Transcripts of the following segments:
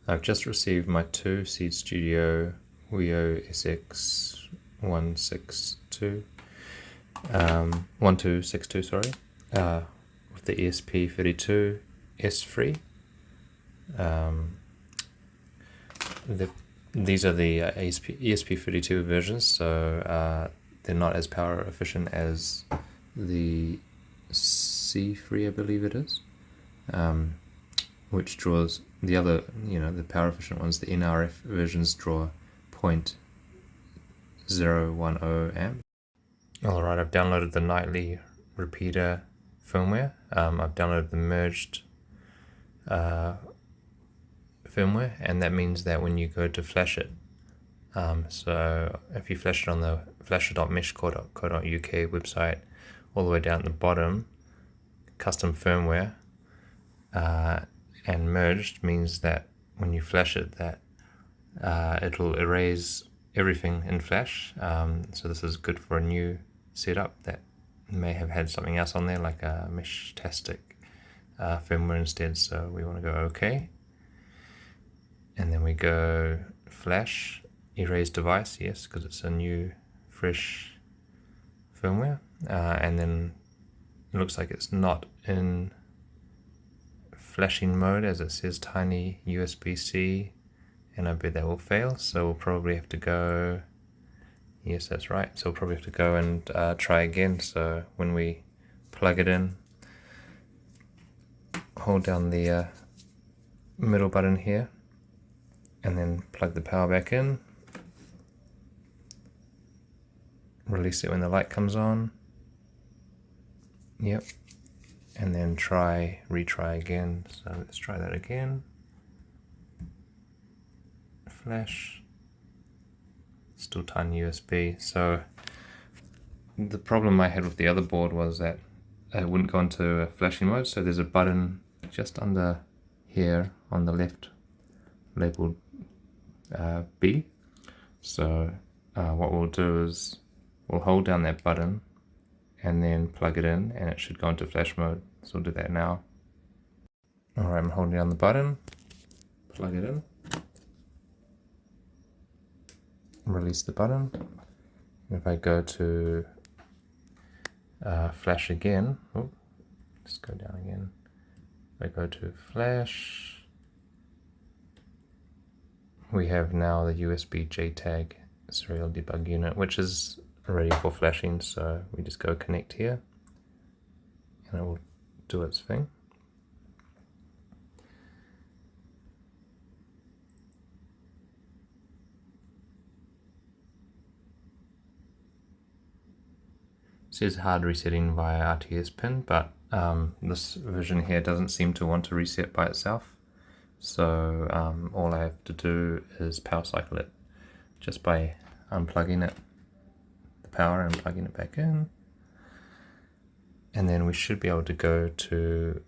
I've just received my two Seed Studio WIO-SX1262 1262, sorry, with the ESP32 S3. These are the ESP32 versions, so they're not as power efficient as the See.for, I believe it is, which draws the other, the power efficient ones, the NRF versions draw 0.010 amp. Alright, I've downloaded the nightly repeater firmware. I've downloaded the merged firmware, and that means that when you go to flash it, so if you flash it on the flasher.meshcore.co.uk website, all the way down at the bottom, custom firmware and merged means that when you flash it, that it'll erase everything in flash. So this is good for a new setup that may have had something else on there, like a Meshtastic firmware instead. So we want to go OK, and then we go flash erase device, yes, because it's a new fresh firmware, and then it looks like it's not in flashing mode as it says tiny USB-C, and I bet that will fail, so we'll probably have to go, yes, that's right, so we'll probably have to go and try again. So when we plug it in, hold down the middle button here and then plug the power back in, release it when the light comes on, yep, and then retry again. So let's try that again. Flash, still tiny USB. So the problem I had with the other board was that it wouldn't go into a flashing mode. So there's a button just under here on the left labeled B. So what we'll do is we'll hold down that button and then plug it in, and it should go into flash mode. So we'll do that now. Alright, I'm holding down the button, plug it in, release the button. If I go to flash again, let's go down again. If I go to flash, we have now the USB JTAG serial debug unit, which is ready for flashing. So we just go connect here and it will do its thing. It says hard resetting via RTS pin, but this version here doesn't seem to want to reset by itself. So all I have to do is power cycle it just by unplugging it, the power, and plugging it back in. And then we should be able to go to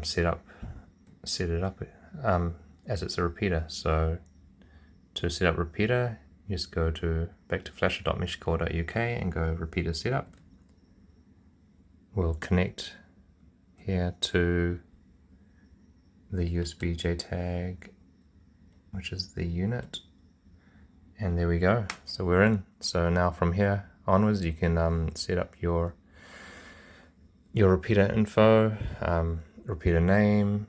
set it up as it's a repeater. So to set up repeater, you just go back to flasher.meshcore.uk and go repeater setup. We'll connect here to the USB JTAG, which is the unit, and there we go. So we're in. So now from here onwards, you can set up your repeater info, repeater name,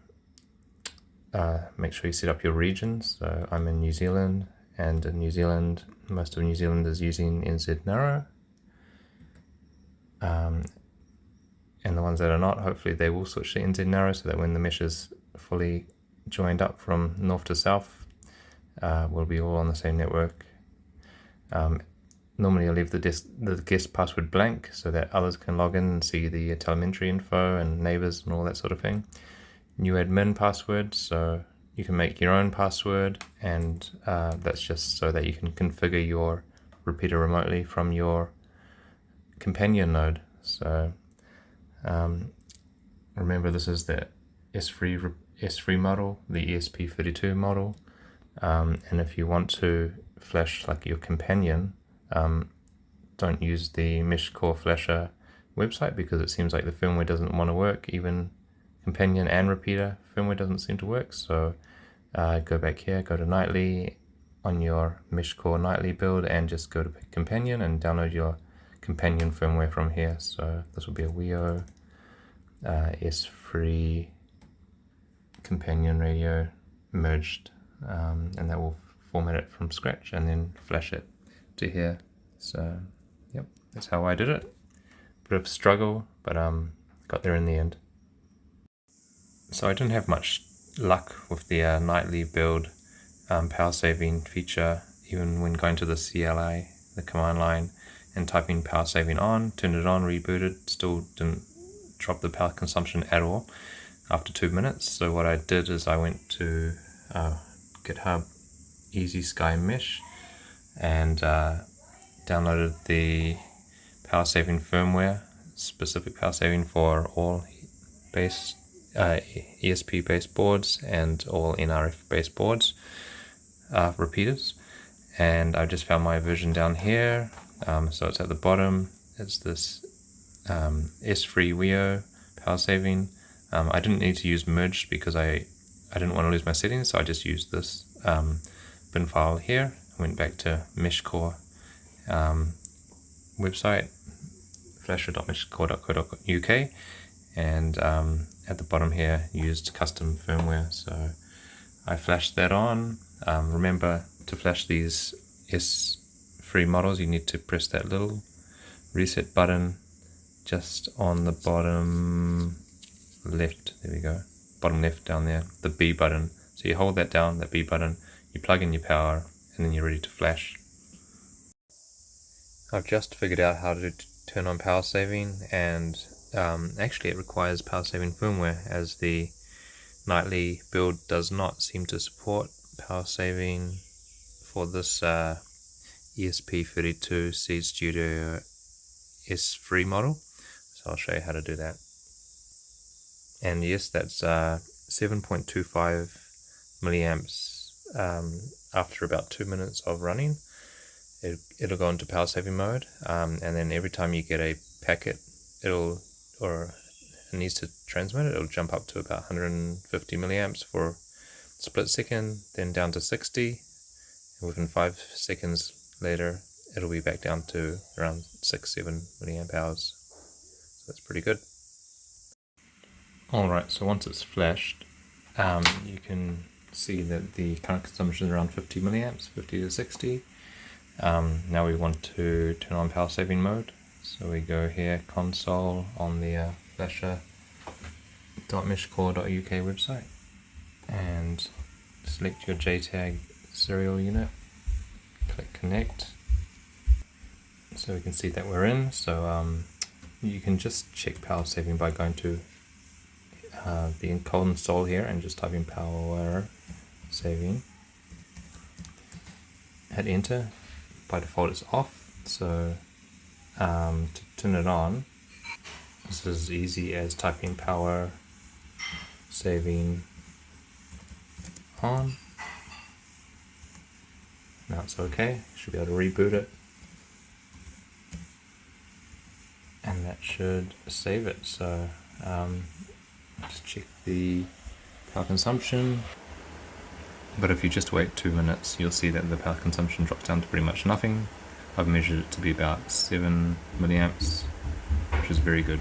make sure you set up your regions. So I'm in New Zealand, and in New Zealand, most of New Zealand is using NZ narrow. And the ones that are not, hopefully they will switch to NZ narrow, so that when the mesh is fully joined up from north to south, we'll be all on the same network. Normally I leave the guest password blank so that others can log in and see the telemetry info and neighbors and all that sort of thing. New admin password, so you can make your own password, and that's just so that you can configure your repeater remotely from your companion node. So remember, this is the S3 model, the ESP32 model, and if you want to flash like your companion, don't use the MESHCORE flasher website, because it seems like the firmware doesn't want to work. Even companion and repeater firmware doesn't seem to work. So go back here, go to nightly on your MESHCORE nightly build, and just go to companion and download your companion firmware from here. So this will be a WIO-S3 companion radio merged, and that will format it from scratch and then flash it to here. So yep, that's how I did it. Bit of struggle, but got there in the end. So I didn't have much luck with the nightly build power saving feature, even when going to the CLI, the command line, and typing power saving on, turned it on, rebooted, still didn't drop the power consumption at all after 2 minutes. So what I did is I went to GitHub Easy Sky Mesh and downloaded the power saving firmware, specific power saving for all base ESP based boards and all NRF based boards, repeaters, and I just found my version down here. So it's at the bottom. It's this S3 WIO power saving. I didn't need to use merged because I didn't want to lose my settings, so I just used this bin file here. Went back to MESHCORE website, flasher.meshcore.co.uk, and at the bottom here used custom firmware. So I flashed that on. Remember, to flash these S3 models, you need to press that little reset button just on the bottom left. There we go, bottom left down there, the B button. So you hold that down, that B button, you plug in your power, and then you're ready to flash. I've just figured out how to turn on power saving, and actually it requires power saving firmware, as the nightly build does not seem to support power saving for this ESP32 Studio S3 model. So I'll show you how to do that. And yes, that's 7.25 milliamps after about 2 minutes of running. It'll go into power saving mode, and then every time you get a packet, it needs to transmit it, it'll jump up to about 150 milliamps for a split second, then down to 60, and within 5 seconds later it'll be back down to around 6-7 milliamp hours. So that's pretty good. Alright, so once it's flashed, you can see that the current consumption is around 50 milliamps, 50 to 60. Now we want to turn on power saving mode, so we go here, console, on the flasher.meshcore.uk website, and select your JTAG serial unit, click connect, so we can see that we're in. So you can just check power saving by going to the console here and just typing power saving, hit enter. By default it's off, so to turn it on, this is as easy as typing power saving on. Now it's okay, should be able to reboot it, and that should save it. So just check the power consumption, but if you just wait 2 minutes, you'll see that the power consumption drops down to pretty much nothing. I've measured it to be about 7 milliamps, which is very good.